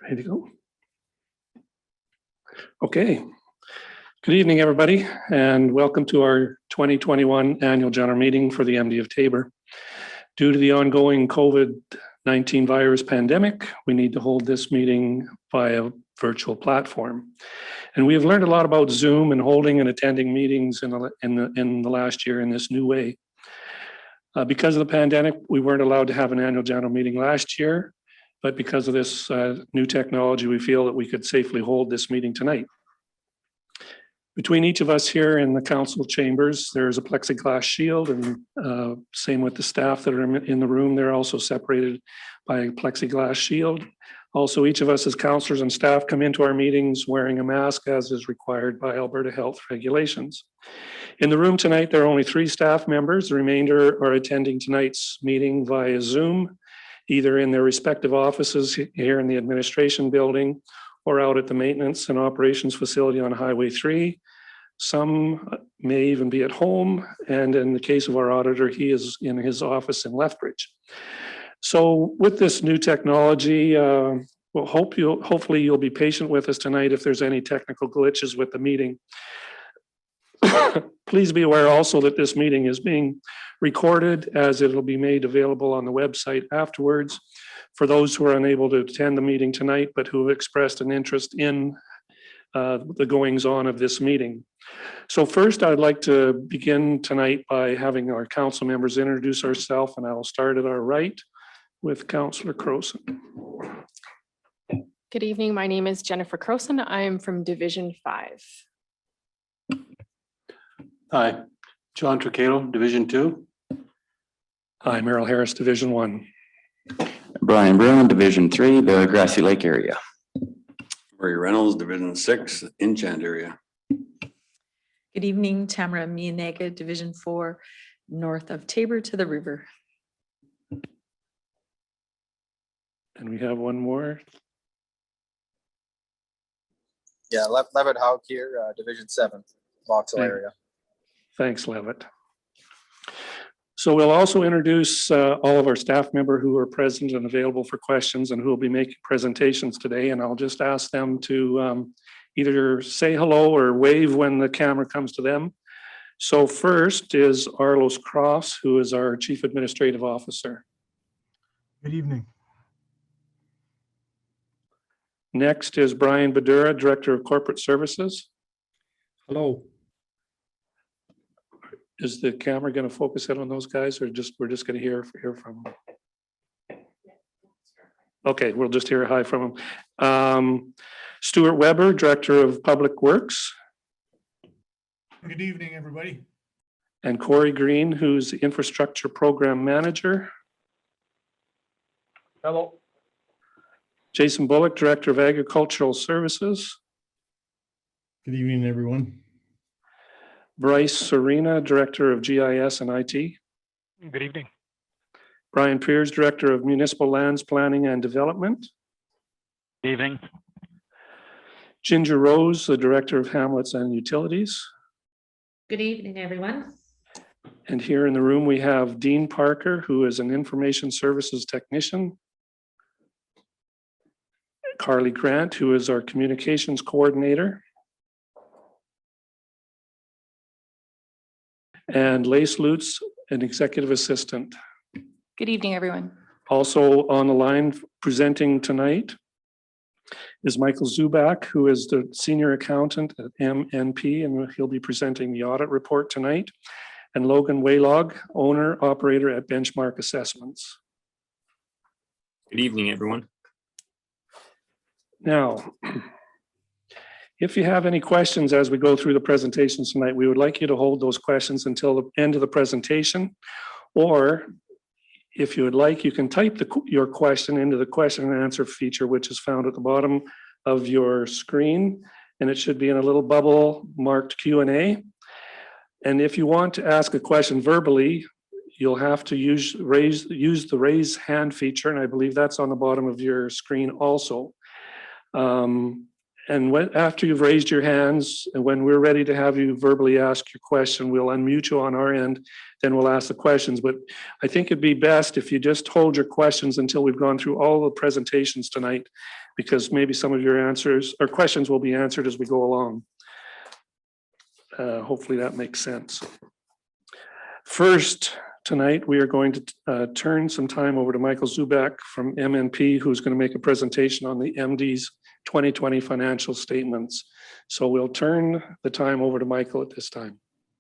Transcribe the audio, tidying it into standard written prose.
Ready to go? Okay. Good evening, everybody, and welcome to our 2021 annual general meeting for the MD of Tabor. Due to the ongoing COVID-19 virus pandemic, we need to hold this meeting via virtual platform. And we have learned a lot about Zoom and holding and attending meetings in the last year in this new way. Because of the pandemic, we weren't allowed to have an annual general meeting last year, but because of this new technology, we feel that we could safely hold this meeting tonight. Between each of us here in the council chambers, there's a plexiglass shield, and same with the staff that are in the room. They're also separated by a plexiglass shield. Also, each of us as councillors and staff come into our meetings wearing a mask as is required by Alberta health regulations. In the room tonight, there are only 3 staff members. The remainder are attending tonight's meeting via Zoom, either in their respective offices here in the administration building or out at the maintenance and operations facility on Highway 3. Some may even be at home. And in the case of our auditor, he is in his office in Lethbridge. So with this new technology, hopefully you'll be patient with us tonight if there's any technical glitches with the meeting. Please be aware also that this meeting is being recorded, as it'll be made available on the website afterwards for those who are unable to attend the meeting tonight, but who have expressed an interest in the goings on of this meeting. So first, I'd like to begin tonight by having our council members introduce ourselves, and I will start at our right with Councillor Croson. Good evening. My name is Jennifer Croson. I am from Division 5. Hi, John Tricado, Division 2. Hi, Merrill Harris, Division 1. Brian Brown, Division 3, the Grassy Lake area. Murray Reynolds, Division 6, Enchant area. Good evening, Tamara Mianega, Division 4, north of Tabor to the river. And we have one more. Yeah, Levitt Haug here, Division 7, Vauxhall area. Thanks, Levitt. So we'll also introduce all of our staff members who are present and available for questions and who will be making presentations today. And I'll just ask them to either say hello or wave when the camera comes to them. So first is Arlos Cross, who is our Chief Administrative Officer. Good evening. Next is Brian Badura, Director of Corporate Services. Hello. Is the camera going to focus in on those guys, or we're just going to hear from them? Okay, we'll just hear a hi from them. Stuart Weber, Director of Public Works. Good evening, everybody. And Corey Green, who's the Infrastructure Program Manager. Hello. Jason Bullock, Director of Agricultural Services. Good evening, everyone. Bryce Serena, Director of GIS and IT. Good evening. Brian Piers, Director of Municipal Lands Planning and Development. Good evening. Ginger Rose, the Director of Hamlets and Utilities. Good evening, everyone. And here in the room, we have Dean Parker, who is an Information Services Technician. Carly Grant, who is our Communications Coordinator. And Lace Lutz, an Executive Assistant. Good evening, everyone. Also on the line presenting tonight is Michael Zubak, who is the Senior Accountant at MNP, and he'll be presenting the audit report tonight. And Logan Waylog, Owner Operator at Benchmark Assessments. Good evening, everyone. Now, if you have any questions as we go through the presentations tonight, we would like you to hold those questions until the end of the presentation. Or if you would like, you can type your question into the question and answer feature, which is found at the bottom of your screen. And it should be in a little bubble marked Q&A. And if you want to ask a question verbally, you'll have to use the raise hand feature. And I believe that's on the bottom of your screen also. And after you've raised your hands, and when we're ready to have you verbally ask your question, we'll unmute you on our end, then we'll ask the questions. But I think it'd be best if you just hold your questions until we've gone through all the presentations tonight, because maybe some of your answers or questions will be answered as we go along. Hopefully that makes sense. First, tonight, we are going to turn some time over to Michael Zubak from MNP, who's going to make a presentation on the MD's 2020 financial statements. So we'll turn the time over to Michael at this time.